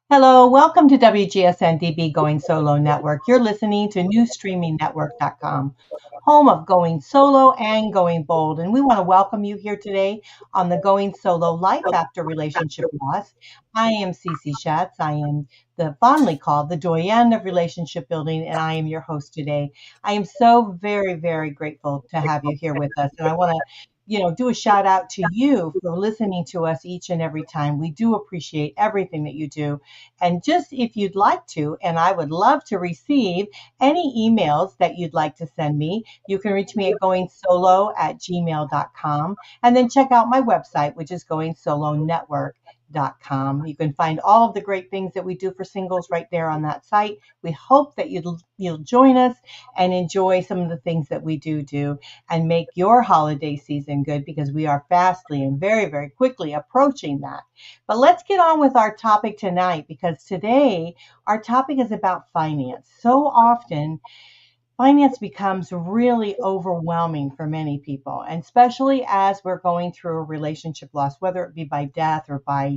Hello, welcome to WGSN-DB Going Solo Network. You're listening to newstreamingnetwork.com, home of Going Solo and Going Bold. And we want to welcome you here today on the Going Solo Life After Relationship Loss. I am Cece Shatz. I am the fondly called the Doyenne of Relationship Building, and I am your host today. I am so very, very grateful to have you here with us. And I want to do a shout out to you for listening to us each and every time. We do appreciate everything that you do. And just if you'd like to, and I would love to receive any emails that you'd like to send me, you can reach me at goingsolo@gmail.com. And then check out my website, which is goingsolonetwork.com. You can find all of the great things that we do for singles right there on that site. We hope that you'll join us and enjoy some of the things that we do and make your holiday season good, because we are fastly and very, very quickly approaching that. But let's get on with our topic tonight, because today our topic is about finance. So often, finance becomes really overwhelming for many people, and especially as we're going through a relationship loss, whether it be by death or by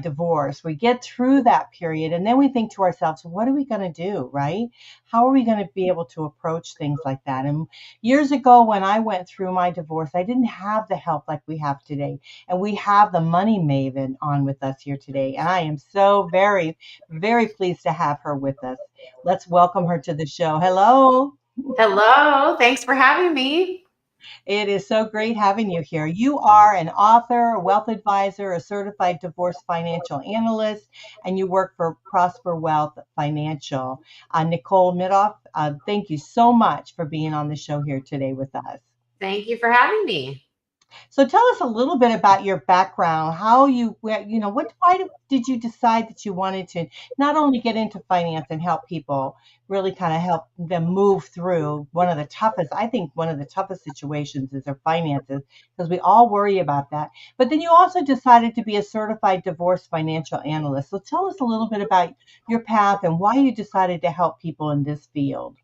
divorce. We get through that period and then we think to ourselves, what are we going to do, right? How are we going to be able to approach things like that? And years ago, when I went through my divorce, I didn't have the help like we have today. And we have the Money Maven on with us here today. And I am so very, very pleased to have her with us. Let's welcome her to the show. Hello. Hello, thanks for having me. It is so great having you here. You are an author, a wealth advisor, a certified divorce financial analyst, and you work for Prosperwell Financial. Nicole Middendorf, thank you so much for being on the show here today with us. Thank you for having me. So tell us a little bit about your background, how why did you decide that you wanted to not only get into finance and help people, really kind of help them move through one of the toughest situations is their finances, because we all worry about that. But then you also decided to be a certified divorce financial analyst. So tell us a little bit about your path and why you decided to help people in this field.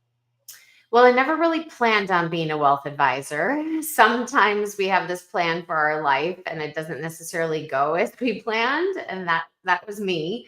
Well, I never really planned on being a wealth advisor. Sometimes we have this plan for our life and it doesn't necessarily go as we planned, and that was me.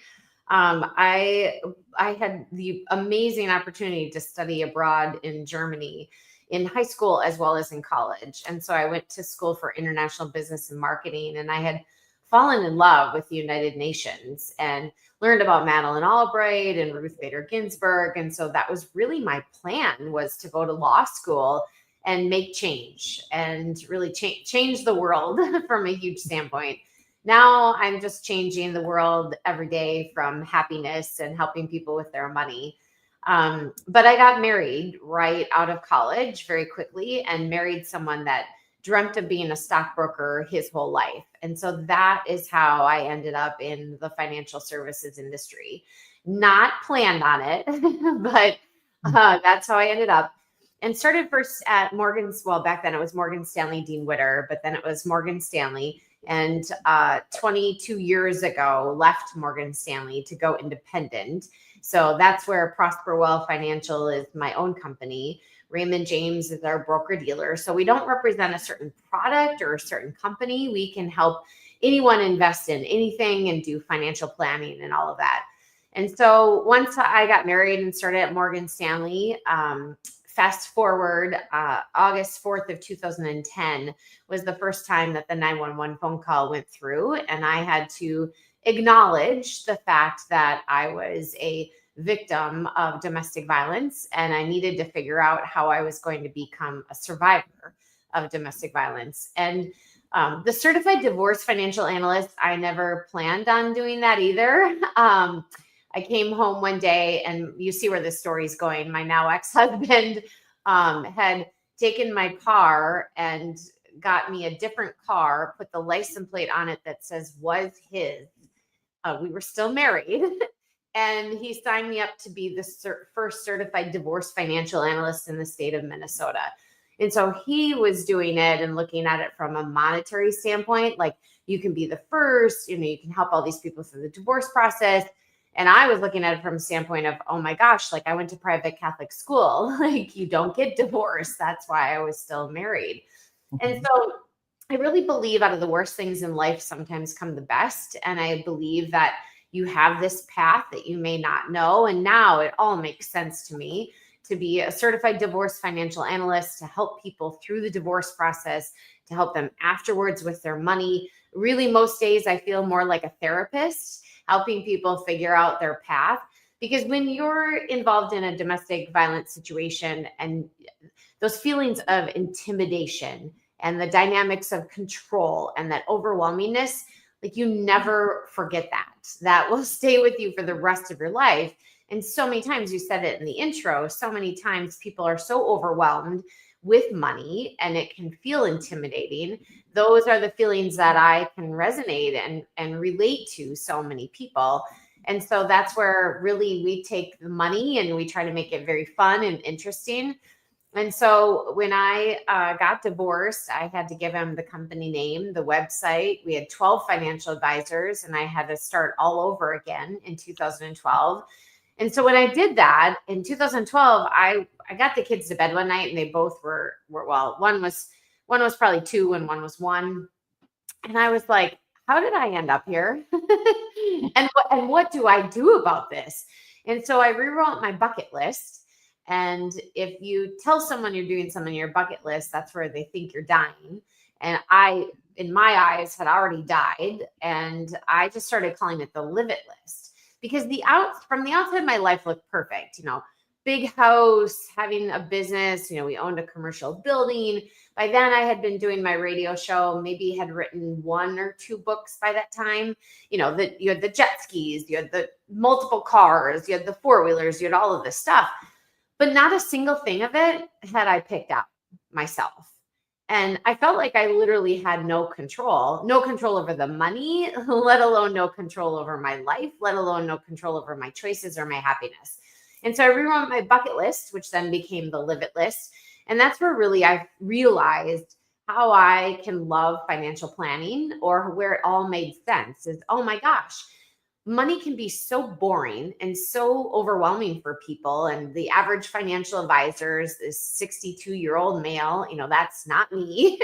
I had the amazing opportunity to study abroad in Germany in high school as well as in college. And so I went to school for international business and marketing, and I had fallen in love with the United Nations and learned about Madeleine Albright and Ruth Bader Ginsburg. And so that was really my plan, was to go to law school and make change and really change the world from a huge standpoint. Now I'm just changing the world every day from happiness and helping people with their money. But I got married right out of college very quickly, and married someone that dreamt of being a stockbroker his whole life. And so that is how I ended up in the financial services industry. Not planned on it, but that's how I ended up. And started first at Morgan's. Well, back then it was Morgan Stanley Dean Witter, but then it was Morgan Stanley. And 22 years ago, left Morgan Stanley to go independent. So that's where Prosperwell Financial is my own company. Raymond James is our broker dealer. So we don't represent a certain product or a certain company. We can help anyone invest in anything and do financial planning and all of that. And so once I got married and started at Morgan Stanley, fast forward, August 4th of 2010 was the first time that the 911 phone call went through. And I had to acknowledge the fact that I was a victim of domestic violence, and I needed to figure out how I was going to become a survivor of domestic violence. And the Certified Divorce Financial Analyst, I never planned on doing that either. I came home one day, and you see where this story is going. My now ex-husband had taken my car and got me a different car, put the license plate on it that says was his. We were still married. And he signed me up to be the first certified divorce financial analyst in the state of Minnesota. And so he was doing it and looking at it from a monetary standpoint, like you can be the first, you can help all these people through the divorce process. And I was looking at it from a standpoint of, oh my gosh, like I went to private Catholic school, like you don't get divorced. That's why I was still married. And so I really believe out of the worst things in life sometimes come the best. And I believe that you have this path that you may not know. And now it all makes sense to me to be a certified divorce financial analyst, to help people through the divorce process, to help them afterwards with their money. Really, most days I feel more like a therapist, helping people figure out their path. Because when you're involved in a domestic violence situation and those feelings of intimidation and the dynamics of control and that overwhelmingness, like you never forget that. That will stay with you for the rest of your life. And so many times, you said it in the intro, so many times people are so overwhelmed with money and it can feel intimidating. Those are the feelings that I can resonate and relate to so many people. And so that's where really we take the money and we try to make it very fun and interesting. And so when I got divorced, I had to give him the company name, the website. We had 12 financial advisors, and I had to start all over again in 2012. And so when I did that in 2012, I got the kids to bed one night, and they both were well, one was probably 2 and one was 1. And I was like, how did I end up here? and what do I do about this? And so I rewrote my bucket list. And if you tell someone you're doing something on your bucket list, that's where they think you're dying. And I, in my eyes, had already died. And I just started calling it the live it list, because from the outside, my life looked perfect. Big house, having a business, we owned a commercial building. By then I had been doing my radio show, maybe had written 1 or 2 books by that time. That you had the jet skis, you had the multiple cars, you had the 4-wheelers, you had all of this stuff. But not a single thing of it had I picked out myself. And I felt like I literally had no control over the money, let alone no control over my life, let alone no control over my choices or my happiness. And so I rewrote my bucket list, which then became the live it list. And that's where really I realized how I can love financial planning, or where it all made sense is, oh my gosh, money can be so boring and so overwhelming for people. And the average financial advisor is 62-year-old male. That's not me.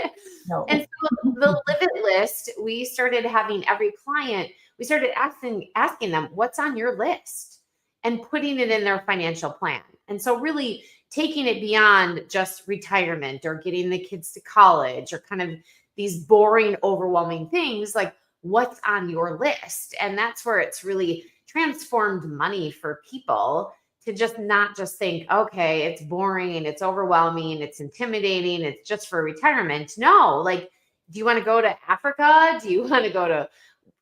No. And so the live it list, we started having every client, we started asking them, what's on your list? And putting it in their financial plan. And so really taking it beyond just retirement or getting the kids to college or kind of these boring, overwhelming things, like what's on your list. And that's where it's really transformed money for people to just not just think, okay, it's boring and it's overwhelming, it's intimidating, it's just for retirement. No, like, do you want to go to Africa? Do you want to go to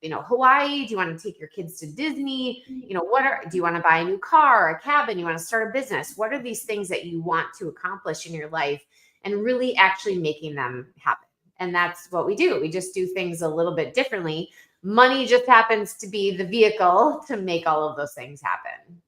Hawaii? Do you want to take your kids to Disney? Do you want to buy a new car, a cabin? You want to start a business? What are these things that you want to accomplish in your life, and really actually making them happen? And that's what we do. We just do things a little bit differently. Money just happens to be the vehicle to make all of those things happen.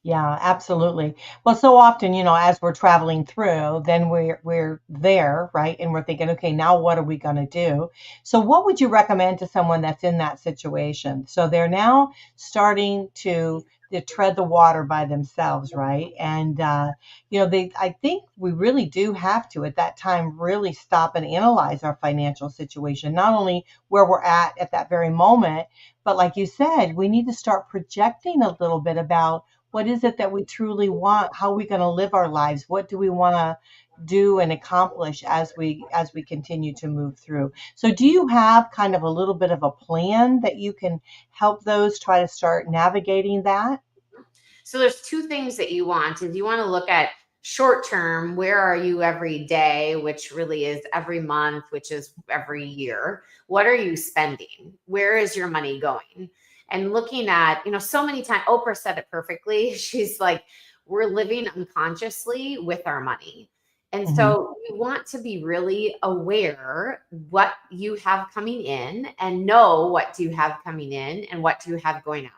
Yeah, absolutely. Well, so often, as we're traveling through, then we're there, right? And we're thinking, okay, now what are we going to do? So what would you recommend to someone that's in that situation? So they're now starting to tread the water by themselves, right? And I think we really do have to, at that time, really stop and analyze our financial situation, not only where we're at that very moment, but like you said, we need to start projecting a little bit about what is it that we truly want? How are we going to live our lives? What do we want to do and accomplish as we continue to move through? So do you have kind of a little bit of a plan that you can help those try to start navigating that? So there's 2 things that you want. Is you want to look at short term, where are you every day, which really is every month, which is every year. What are you spending? Where is your money going? And looking at, so many times, Oprah said it perfectly. She's like, we're living unconsciously with our money. And so you want to be really aware what you have coming in, and know what do you have coming in and what do you have going out.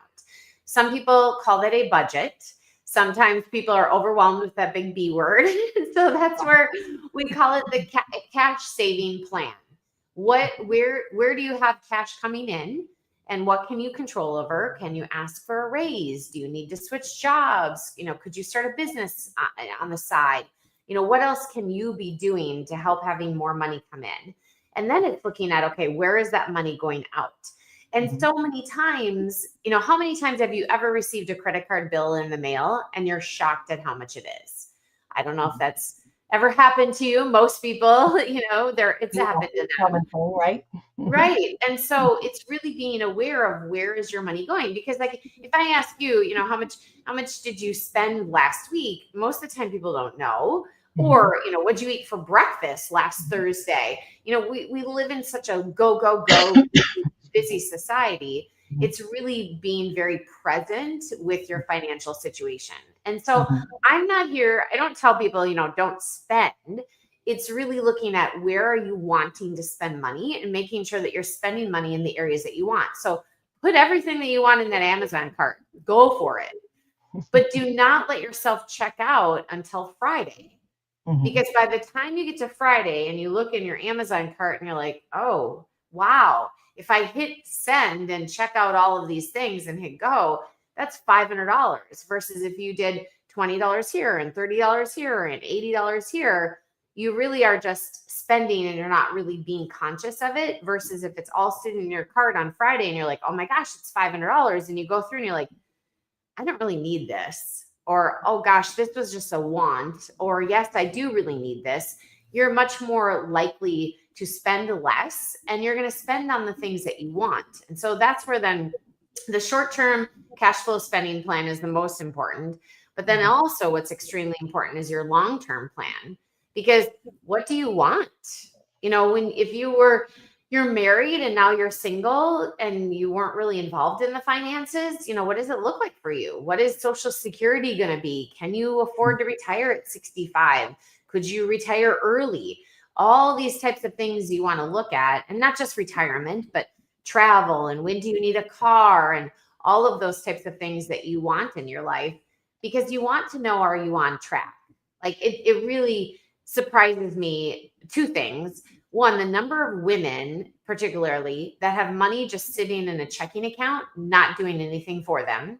Some people call that a budget. Sometimes people are overwhelmed with that big B word. So that's where we call it the cash saving plan. Where do you have cash coming in? And what can you control over? Can you ask for a raise? Do you need to switch jobs? Could you start a business on the side? What else can you be doing to help having more money come in? And then it's looking at, okay, where is that money going out? And so many times, how many times have you ever received a credit card bill in the mail and you're shocked at how much it is? I don't know if that's ever happened to you. Most people, it's happened to them. Common thing, right? Right. And so it's really being aware of where is your money going? Because like if I ask you, how much did you spend last week? Most of the time people don't know. Or, what'd you eat for breakfast last Thursday? We live in such a go, busy society. It's really being very present with your financial situation. And so I'm not here, I don't tell people, don't spend. It's really looking at where are you wanting to spend money and making sure that you're spending money in the areas that you want. So put everything that you want in that Amazon cart, go for it. But do not let yourself check out until Friday. Because by the time you get to Friday and you look in your Amazon cart and you're like, oh, wow, if I hit send and check out all of these things and hit go, that's $500 versus if you did $20 here and $30 here and $80 here, you really are just spending and you're not really being conscious of it versus if it's all sitting in your cart on Friday and you're like, oh my gosh, it's $500. And you go through and you're like, I don't really need this. Or, oh gosh, this was just a want. Or, yes, I do really need this. You're much more likely to spend less and you're going to spend on the things that you want. And so that's where then the short-term cash flow spending plan is the most important. But then also what's extremely important is your long-term plan. Because what do you want? If you're married and now you're single and you weren't really involved in the finances, what does it look like for you? What is Social Security going to be? Can you afford to retire at 65? Could you retire early? All these types of things you want to look at, and not just retirement, but travel and when do you need a car and all of those types of things that you want in your life, because you want to know, are you on track? Like it really surprises me, two things. One, the number of women, particularly, that have money just sitting in a checking account, not doing anything for them.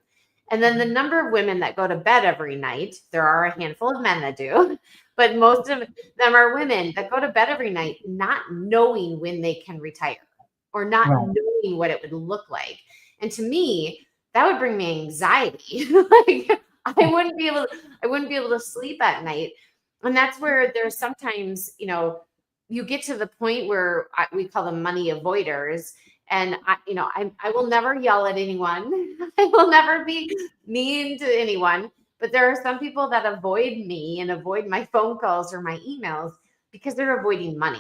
And then the number of women that go to bed every night, there are a handful of men that do, but most of them are women that go to bed every night not knowing when they can retire or not knowing what it would look like. And to me, that would bring me anxiety. Like I wouldn't be able to sleep at night. And that's where there's sometimes, you get to the point where we call them money avoiders. And I will never yell at anyone. I will never be mean to anyone. But there are some people that avoid me and avoid my phone calls or my emails because they're avoiding money.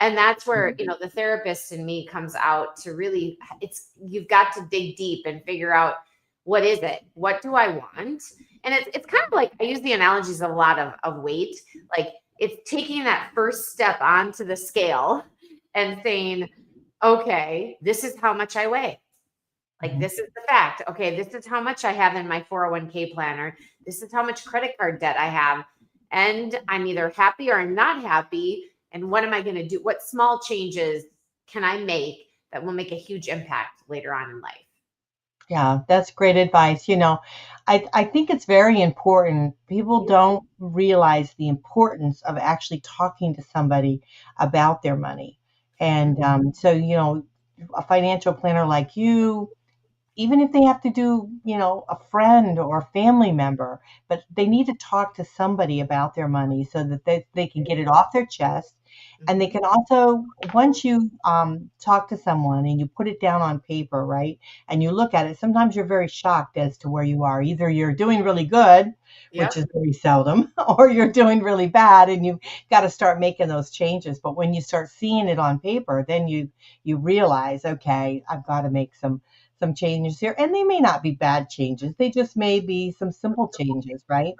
And that's where, the therapist in me comes out to really, you've got to dig deep and figure out, what is it? What do I want? And it's kind of like, I use the analogies of a lot of weight. Like it's taking that first step onto the scale and saying, okay, this is how much I weigh. Like, this is the fact. Okay, this is how much I have in my 401k planner. This is how much credit card debt I have. And I'm either happy or I'm not happy. And what am I going to do? What small changes can I make that will make a huge impact later on in life? Yeah, that's great advice. I think it's very important. People don't realize the importance of actually talking to somebody about their money. And so, a financial planner like you, even if they have to do, a friend or a family member, but they need to talk to somebody about their money so that they can get it off their chest. And they can also, once you talk to someone and you put it down on paper, right, and you look at it, sometimes you're very shocked as to where you are. Either you're doing really good, which is very seldom, or you're doing really bad and you've got to start making those changes. But when you start seeing it on paper, then you realize, okay, I've got to make some changes here. And they may not be bad changes. They just may be some simple changes, right?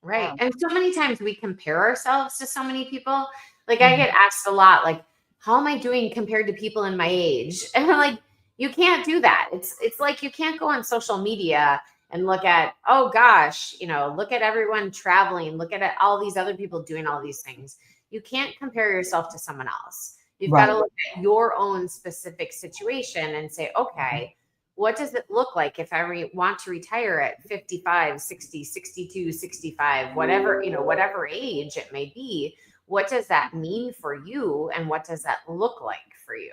Right. Yeah. And so many times we compare ourselves to so many people. Like I get asked a lot, like, how am I doing compared to people in my age? And I'm like, you can't do that. It's like you can't go on social media and look at, oh gosh, look at everyone traveling, look at all these other people doing all these things. You can't compare yourself to someone else. You've got to look at your own specific situation and say, okay, what does it look like if I want to retire at 55, 60, 62, 65, whatever, whatever age it may be? What does that mean for you? And what does that look like for you?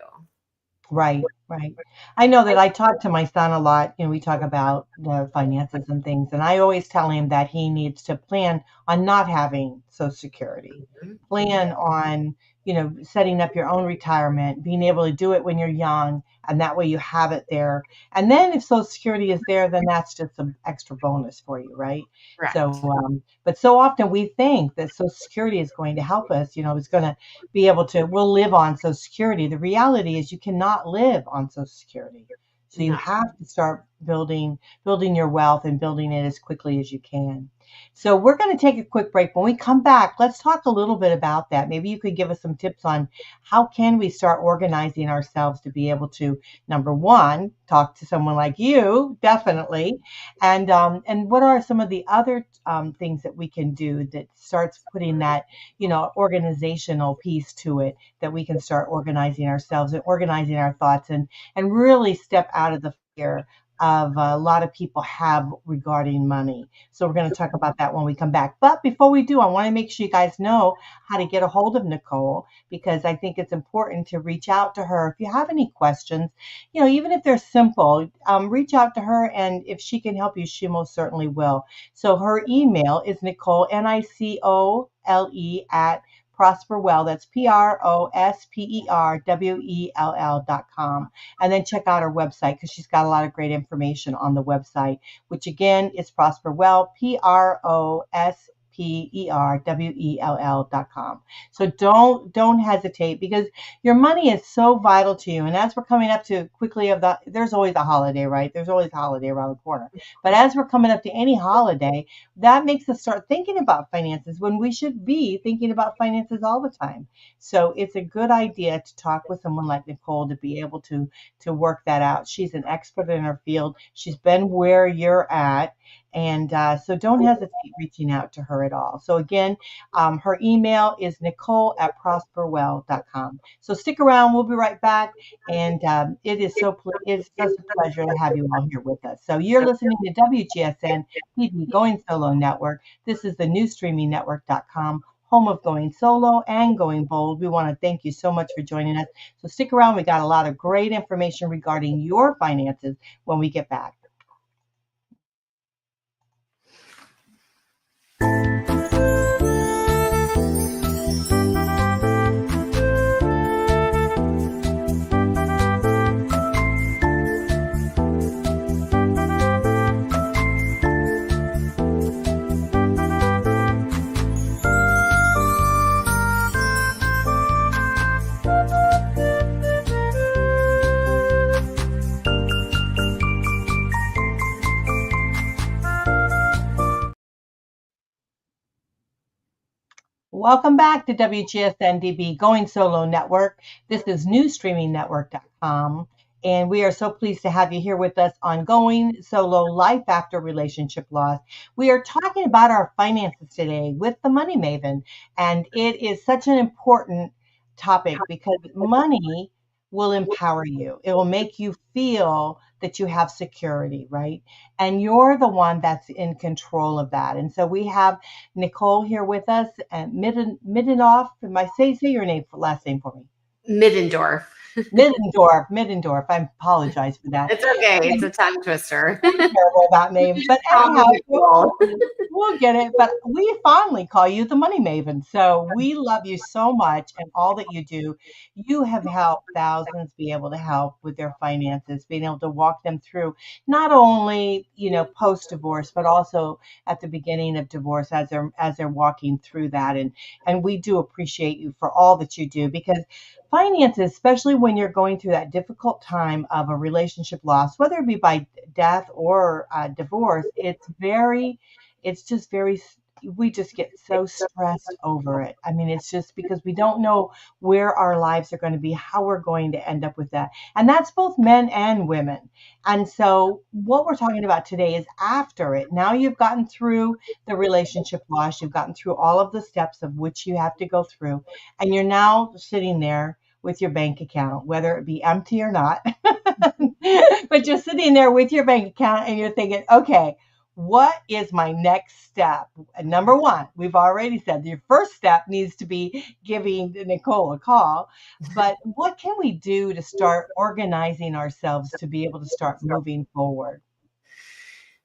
Right, right. I know that I talk to my son a lot, we talk about the finances and things, and I always tell him that he needs to plan on not having Social Security. Mhm. Plan on, setting up your own retirement, being able to do it when you're young, and that way you have it there. And then if Social Security is there, then that's just some extra bonus for you, right? Correct. So, but so often we think that Social Security is going to help us, it's going to be able to, we'll live on Social Security. The reality is you cannot live on Social Security. So you No. have to start building your wealth and building it as quickly as you can. So we're going to take a quick break. When we come back, let's talk a little bit about that. Maybe you could give us some tips on how can we start organizing ourselves to be able to, number one, talk to someone like you, definitely, and what are some of the other things that we can do that starts putting that organizational piece to it, that we can start organizing ourselves and organizing our thoughts and really step out of the fear of a lot of people have regarding money. So we're going to talk about that when we come back. But before we do, I want to make sure you guys know how to get a hold of Nicole, because I think it's important to reach out to her. If you have any questions, even if they're simple, reach out to her. And if she can help you, she most certainly will. So her email is Nicole, Nicole, at Prosperwell. That's prosperwell.com. And then check out her website, because she's got a lot of great information on the website, which again is Prosperwell, prosperwell.com. So don't hesitate, because your money is so vital to you. And as we're coming up to quickly there's always a holiday, right? There's always a holiday around the corner. But as we're coming up to any holiday, that makes us start thinking about finances when we should be thinking about finances all the time. So it's a good idea to talk with someone like Nicole to be able to work that out. She's an expert in her field. She's been where you're at. And so don't hesitate reaching out to her at all. So again, her email is Nicole at prosperwell.com. So stick around. We'll be right back. And it's such a pleasure to have you all here with us. So you're listening to WGSN-DB Going Solo Network. This is the new streamingnetwork.com, home of Going Solo and Going Bold. We want to thank you so much for joining us. So stick around. We got a lot of great information regarding your finances when we get back. Welcome back to WGSN-DB Going Solo Network. This is newstreamingnetwork.com. And we are so pleased to have you here with us on Going Solo Life After Relationship Loss. We are talking about our finances today with the Money Maven. And it is such an important topic, because money will empower you. It will make you feel that you have security, right? And you're the one that's in control of that. And so we have Nicole here with us, and Middendorf. Say your last name for me. Middendorf. Middendorf. I apologize for that. It's okay. It's a tongue twister. I'm terrible about names, but anyhow, we'll get it. But we fondly call you the Money Maven. So we love you so much, and all that you do. You have helped thousands be able to help with their finances, being able to walk them through not only post-divorce, but also at the beginning of divorce as they're walking through that. And we do appreciate you for all that you do, because finances, especially when you're going through that difficult time of a relationship loss, whether it be by death or divorce, we just get so stressed over it. I mean, it's just because we don't know where our lives are going to be, how we're going to end up with that. And that's both men and women. And so what we're talking about today is after it. Now you've gotten through the relationship loss, you've gotten through all of the steps of which you have to go through, and you're now sitting there with your bank account, whether it be empty or not, but you're sitting there with your bank account and you're thinking, okay, what is my next step? And number one, we've already said your first step needs to be giving Nicole a call. But what can we do to start organizing ourselves to be able to start moving forward?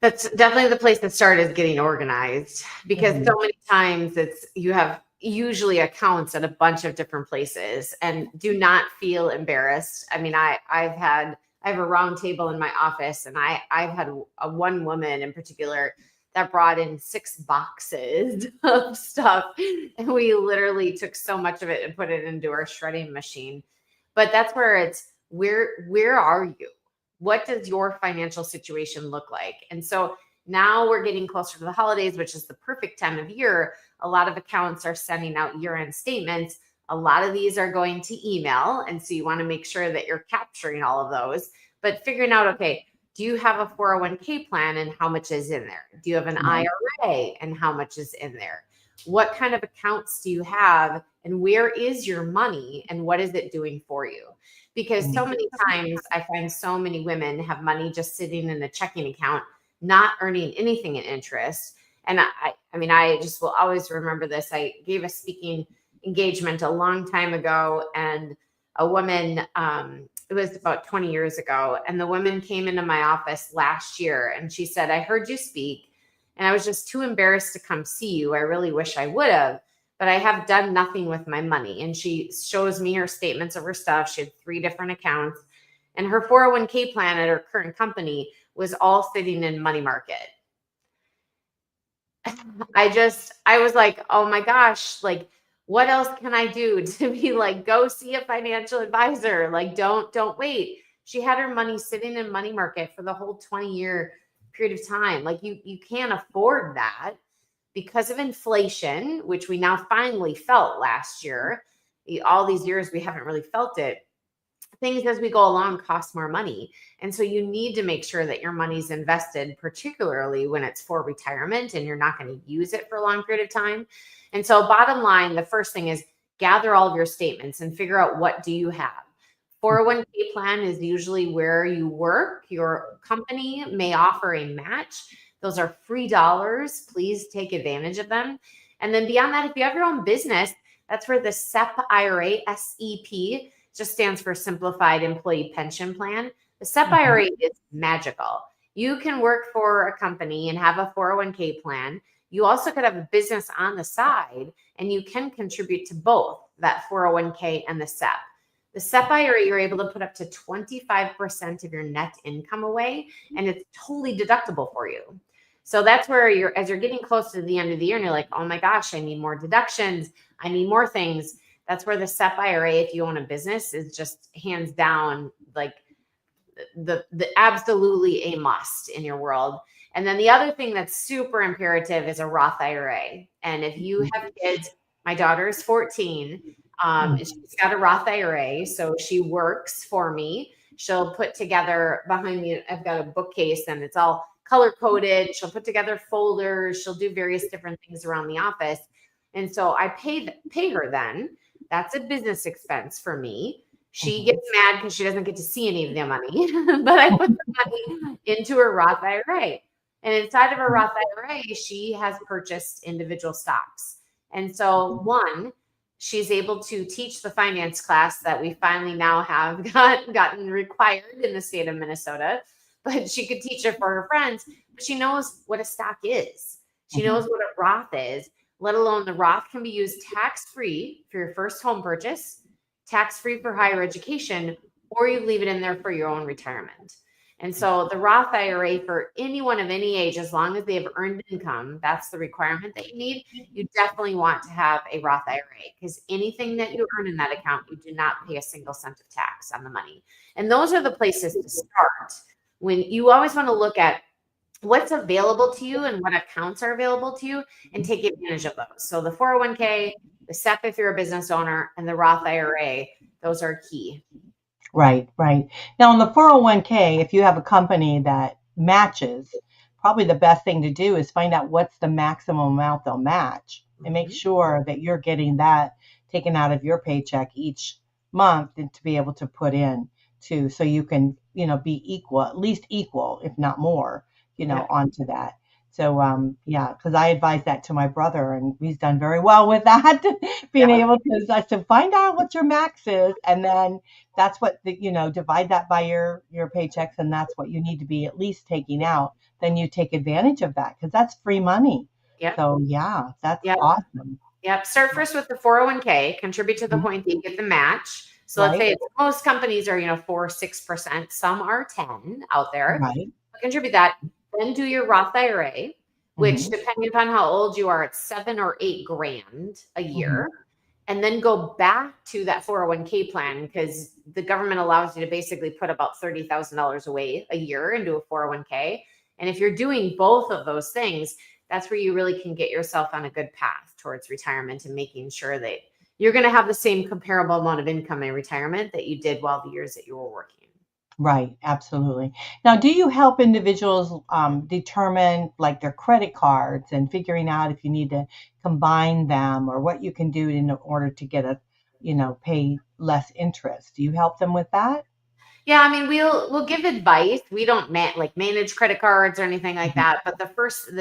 That's definitely the place to start, is getting organized, because Mhm. so many times you have usually accounts at a bunch of different places, and do not feel embarrassed. I mean, I have a round table in my office, and I've had one woman in particular that brought in 6 boxes of stuff, and we literally took so much of it and put it into our shredding machine. But that's where it's, where are you? What does your financial situation look like? And so now we're getting closer to the holidays, which is the perfect time of year. A lot of accounts are sending out year-end statements. A lot of these are going to email. And so you want to make sure that you're capturing all of those, but figuring out, okay, do you have a 401k plan and how much is in there? Do you have an Right. IRA and how much is in there? What kind of accounts do you have, and where is your money, and what is it doing for you? Because so Mhm. many times I find so many women have money just sitting in a checking account, not earning anything in interest. And I mean, I just will always remember this. I gave a speaking engagement a long time ago, and a woman, it was about 20 years ago, and the woman came into my office last year, and she said, I heard you speak, and I was just too embarrassed to come see you. I really wish I would have, but I have done nothing with my money. And she shows me her statements of her stuff. She had 3 different accounts, and her 401k plan at her current company was all sitting in money market. I was like, oh my gosh, like, what else can I do to be like, go see a financial advisor? Like, don't wait. She had her money sitting in money market for the whole 20-year period of time. Like, you can't afford that because of inflation, which we now finally felt last year. All these years we haven't really felt it. Things as we go along cost more money. And so you need to make sure that your money's invested, particularly when it's for retirement and you're not going to use it for a long period of time. And so bottom line, the first thing is gather all of your statements and figure out, what do you have? 401k plan is usually where you work. Your company may offer a match. Those are free dollars. Please take advantage of them. And then beyond that, if you have your own business, that's where the SEP IRA, SEP, just stands for Simplified Employee Pension Plan. The SEP Mhm. IRA is magical. You can work for a company and have a 401k plan. You also could have a business on the side, and you can contribute to both that 401k and the SEP. The SEP IRA, you're able to put up to 25% of your net income away, and it's totally deductible for you. So that's where as you're getting close to the end of the year and you're like, oh my gosh, I need more deductions, I need more things. That's where the SEP IRA, if you own a business, is just hands down like the absolutely a must in your world. And then the other thing that's super imperative is a Roth IRA. And if you have kids, my daughter is 14. Mhm. She's got a Roth IRA, so she works for me. She'll put together, behind me, I've got a bookcase and it's all color coded. She'll put together folders. She'll do various different things around the office. And so I pay her then. That's a business expense for me. She Mhm. gets mad because she doesn't get to see any of the money, but I put the money into her Roth IRA. And inside of her Roth IRA, she has purchased individual stocks. And so, one, she's able to teach the finance class that we finally now have gotten required in the state of Minnesota. But she could teach it for her friends. But she knows what a stock is. She Mhm. knows what a Roth is, let alone the Roth can be used tax-free for your first home purchase, tax-free for higher education, or you leave it in there for your own retirement. And so the Roth IRA for anyone of any age, as long as they have earned income, that's the requirement that you need. You definitely want to have a Roth IRA, because anything that you earn in that account, you do not pay a single cent of tax on the money. And those are the places to start. When you always want to look at what's available to you and what accounts are available to you and take advantage of those. So the 401k, the SEP if you're a business owner, and the Roth IRA, those are key. Right, right. Now, in the 401k, if you have a company that matches, probably the best thing to do is find out what's the maximum amount they'll match and make Mhm. sure that you're getting that taken out of your paycheck each month and to be able to put in too, so you can, be equal, at least equal, if not more, Yep. onto that. So, yeah, because I advise that to my brother, and he's done very well with that, being Yeah. able to, I said, find out what your max is, and then that's what divide that by your paychecks, and that's what you need to be at least taking out. Then you take advantage of that because that's free money. Yep. So, yeah, that's Yep. awesome. Yep. Start first with the 401k, contribute to the Mhm. point that you get the match. So let's Right, say most companies are, 4 6%. Some are 10 out there. right. Contribute that. Then do your Roth IRA, which Hmm. depending upon how old you are, it's 7 or 8 grand a Hmm. year. And then go back to that 401k plan because the government allows you to basically put about $30,000 away a year into a 401k. And if you're doing both of those things, that's where you really can get yourself on a good path towards retirement and making sure that you're going to have the same comparable amount of income in retirement that you did while the years that you were working. Right, absolutely. Now, do you help individuals determine like their credit cards and figuring out if you need to combine them or what you can do in order to get pay less interest? Do you help them with that? Yeah, I mean, we'll give advice. We don't manage credit cards or anything like Mhm. that. But the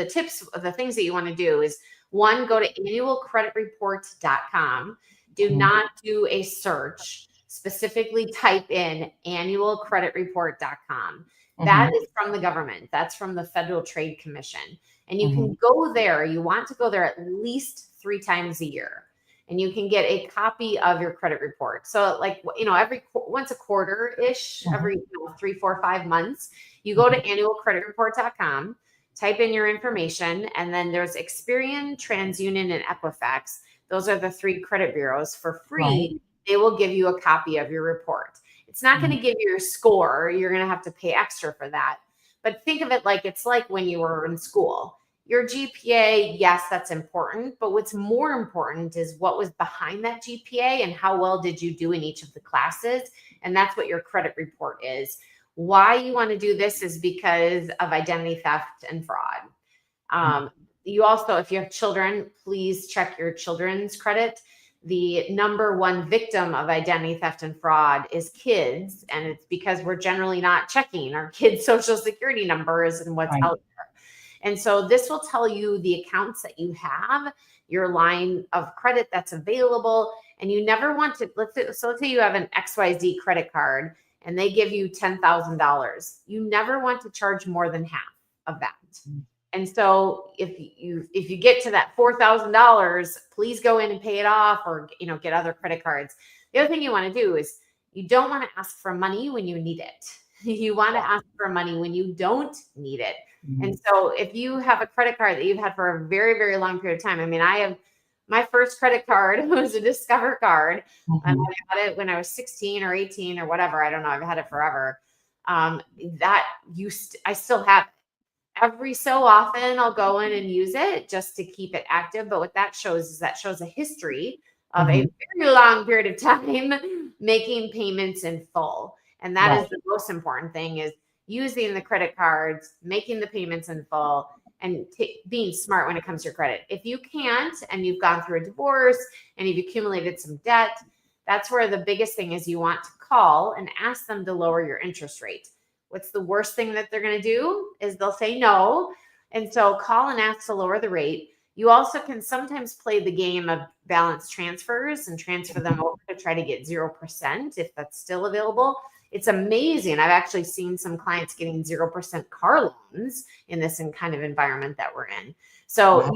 tips, the things that you want to do is one, go to annualcreditreport.com. Do Mhm. not do a search. Specifically type in annualcreditreport.com. That Mhm. is from the government. That's from the Federal Trade Commission. And you Mhm. can go there. You want to go there at least 3 times a year and you can get a copy of your credit report. So like, every once a quarter ish, every Mhm. 3, 4, 5 months, you go to Mhm. annualcreditreport.com, type in your information, and then there's Experian, TransUnion, and Equifax. Those are the 3 credit bureaus for Right. free. They will give you a copy of your report. It's not going Mhm. to give you your score. You're going to have to pay extra for that. But think of it like it's like when you were in school. Your GPA, yes, that's important. But what's more important is what was behind that GPA and how well did you do in each of the classes. And that's what your credit report is. Why you want to do this is because of identity theft and fraud. Mhm. You also, if you have children, please check your children's credit. The number one victim of identity theft and fraud is kids. And it's because we're generally not checking our kids' social security numbers and what's Right. out there. And so this will tell you the accounts that you have, your line of credit that's available. And you never want to, let's say you have an XYZ credit card and they give you $10,000. You never want to charge more than half of that. Mhm. And so if you get to that $4,000, please go in and pay it off or get other credit cards. The other thing you want to do is you don't want to ask for money when you need it. You want to ask for money when you don't need it. And Mhm. so if you have a credit card that you've had for a very, very long period of time, I mean, I have my first credit card was a Discover card, and Mhm. I got it when I was 16 or 18 or whatever. I don't know. I've had it forever. That I still have it. Every so often I'll go in and use it just to keep it active. But what that shows is that shows a history of a Mhm. very long period of time making payments in full. And that is Right. the most important thing is using the credit cards, making the payments in full, and being smart when it comes to your credit. If you can't, and you've gone through a divorce and you've accumulated some debt, that's where the biggest thing is you want to call and ask them to lower your interest rate. What's the worst thing that they're going to do is they'll say no. And so call and ask to lower the rate. You also can sometimes play the game of balance transfers and transfer them over to try to get 0% if that's still available. It's amazing. I've actually seen some clients getting 0% car loans in this kind of environment that we're in. So Wow.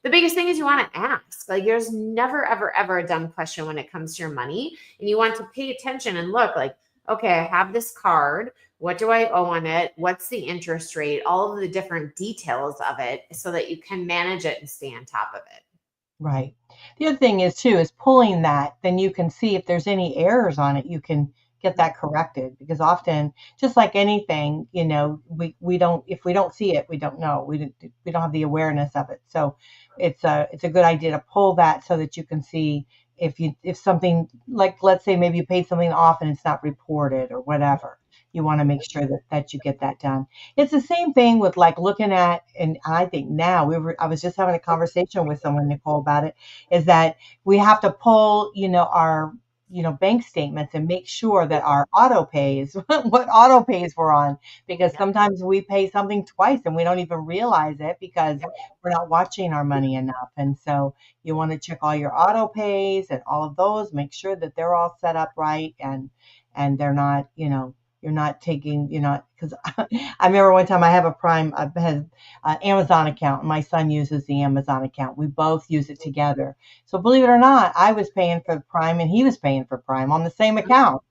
the biggest thing is you want to ask. Like there's never, ever, ever a dumb question when it comes to your money. And you want to pay attention and look like, okay, I have this card. What do I owe on it? What's the interest rate? All of the different details of it so that you can manage it and stay on top of it. Right. The other thing is too is pulling that, then you can see if there's any errors on it, you can get that corrected because often, just like anything, we don't if we don't see it, we don't know. We don't have the awareness of it. So it's a good idea to pull that so that you can see if something like let's say maybe you paid something off and it's not reported or whatever. You want to make sure that you get that done. It's the same thing with like looking at, and I think now I was just having a conversation with someone, Nicole, about it, is that we have to pull, bank statements and make sure that our auto pays, what auto pays we're on, because Yep. sometimes we pay something twice and we don't even realize it because Yep. we're not watching our money enough. And so you want to check all your auto pays and all of those, make sure that they're all set up right, and they're not, you're not taking, because I remember one time I have a Prime, I have an Amazon account. My son uses the Amazon account. We both use it together. So believe it or not, I was paying for Prime and he was paying for Prime on the same account.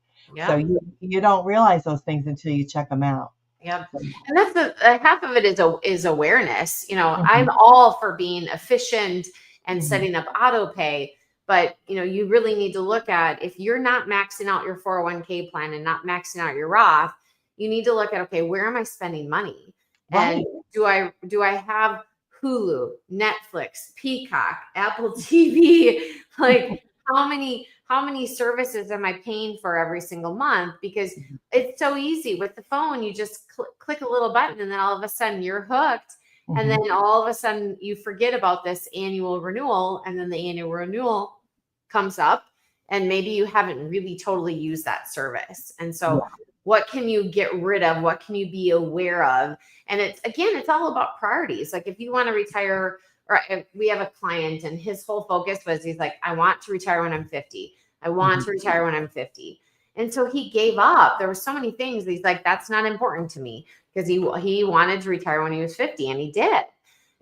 So Yep. you don't realize those things until you check them out. Yep. So, And that's the half of it is awareness. I'm mhm, all for being efficient and mhm, setting up auto pay, but you really need to look at, if you're not maxing out your 401k plan and not maxing out your Roth, you need to look at, okay, where am I spending money? And right. do I have Hulu, Netflix, Peacock, Apple TV? Like, how many services am I paying for every single month? Because it's so easy with the phone. You just click a little button and then all of a sudden you're hooked. And Mhm. then all of a sudden you forget about this annual renewal. And then the annual renewal comes up and maybe you haven't really totally used that service. And so Yeah. what can you get rid of? What can you be aware of? And it's all about priorities. Like if you want to retire, or we have a client and his whole focus was, he's like, I want to retire when I'm 50. I want Mhm. to retire when I'm 50. And so he gave up. There were so many things. He's like, that's not important to me, because he wanted to retire when he was 50, and he did.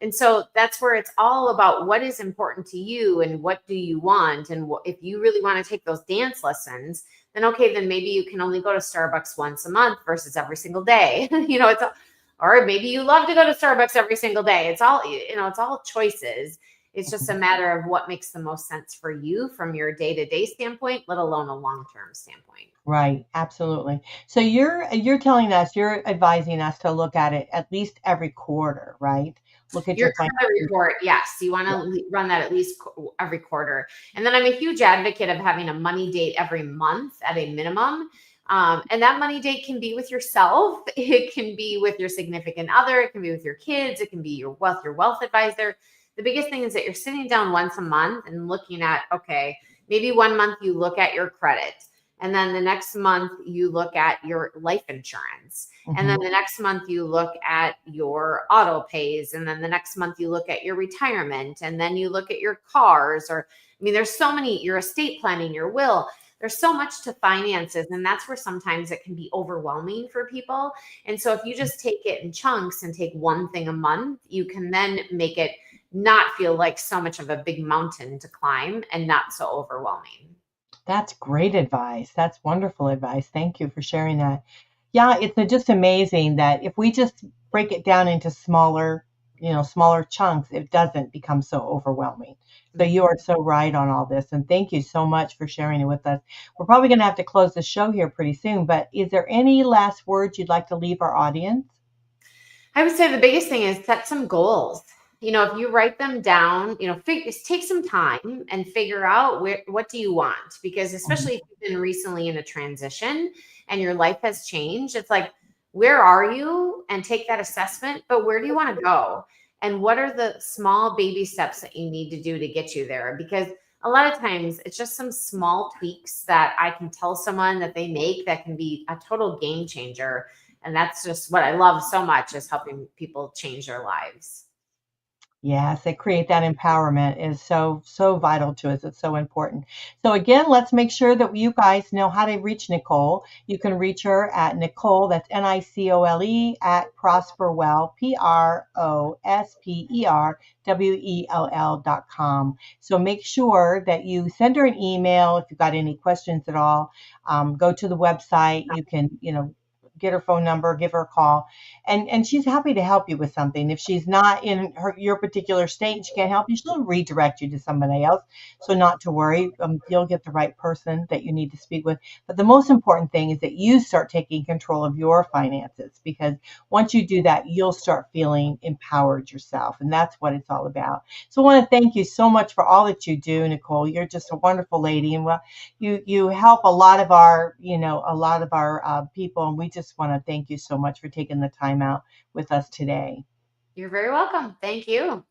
And so that's where it's all about what is important to you and what do you want. And if you really want to take those dance lessons, then okay, then maybe you can only go to Starbucks once a month versus every single day. Or maybe you love to go to Starbucks every single day. It's all choices. It's just a matter of what makes the most sense for you from your day-to-day standpoint, let alone a long-term standpoint. Right, absolutely. So you're telling us, you're advising us to look at it at least every quarter, right? Look at Your your credit finances. report, yes, you want Yeah. to run that at least every quarter. And then I'm a huge advocate of having a money date every month at a minimum. And that money date can be with yourself, it can be with your significant other, it can be with your kids, it can be your wealth advisor. The biggest thing is that you're sitting down once a month and looking at, okay, maybe one month you look at your credit, and then the next month you look at your life insurance. And then Mhm. the next month you look at your auto pays. And then the next month you look at your retirement. And then you look at your cars. There's so many, your estate planning, your will. There's so much to finances. And that's where sometimes it can be overwhelming for people. And so if you just take it in chunks and take one thing a month, you can then make it not feel like so much of a big mountain to climb and not so overwhelming. That's great advice. That's wonderful advice. Thank you for sharing that. Yeah, it's just amazing that if we just break it down into smaller chunks, it doesn't become so overwhelming. So you Mhm. are so right on all this. And thank you so much for sharing it with us. We're probably going to have to close the show here pretty soon, but is there any last words you'd like to leave our audience? I would say the biggest thing is set some goals. If you write them down, take some time and figure out what do you want? Because Mhm. especially if you've been recently in a transition and your life has changed, it's like, where are you? And take that assessment, but where do you want to go? And what are the small baby steps that you need to do to get you there? Because a lot of times it's just some small tweaks that I can tell someone that they make that can be a total game changer, and that's just what I love so much, is helping people change their lives. Yes, they create that empowerment is so, so vital to us. It's so important. So again, let's make sure that you guys know how to reach Nicole. You can reach her at Nicole, that's Nicole, at Prosperwell, PROSPERWELL.com. So make sure that you send her an email if you've got any questions at all. Go to the website. You can, get her phone number, give her a call, and she's happy to help you with something. If she's not in your particular state and she can't help you, she'll redirect you to somebody else. So not to worry, you'll get the right person that you need to speak with. But the most important thing is that you start taking control of your finances, because once you do that, you'll start feeling empowered yourself, and that's what it's all about. So I want to thank you so much for all that you do, Nicole. You're just a wonderful lady, and well, you help a lot of our people, and we just want to thank you so much for taking the time out with us today. You're very welcome. Thank you.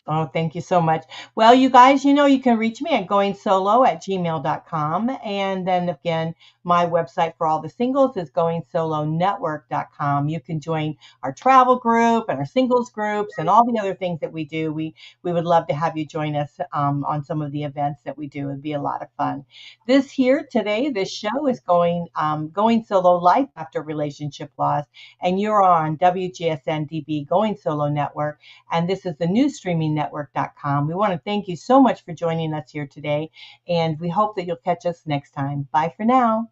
Oh, thank you so much. Well, you guys, you can reach me at goingsolo@gmail.com. And then again, my website for all the singles is goingsolonetwork.com. You can join our travel group and our singles groups and all the other things that we do. We would love to have you join us on some of the events that we do. It'd be a lot of fun. This show is going solo life after relationship loss, and you're on WGSN-DB Going Solo Network. And this is the new streamingnetwork.com. We want to thank you so much for joining us here today, and we hope that you'll catch us next time. Bye for now.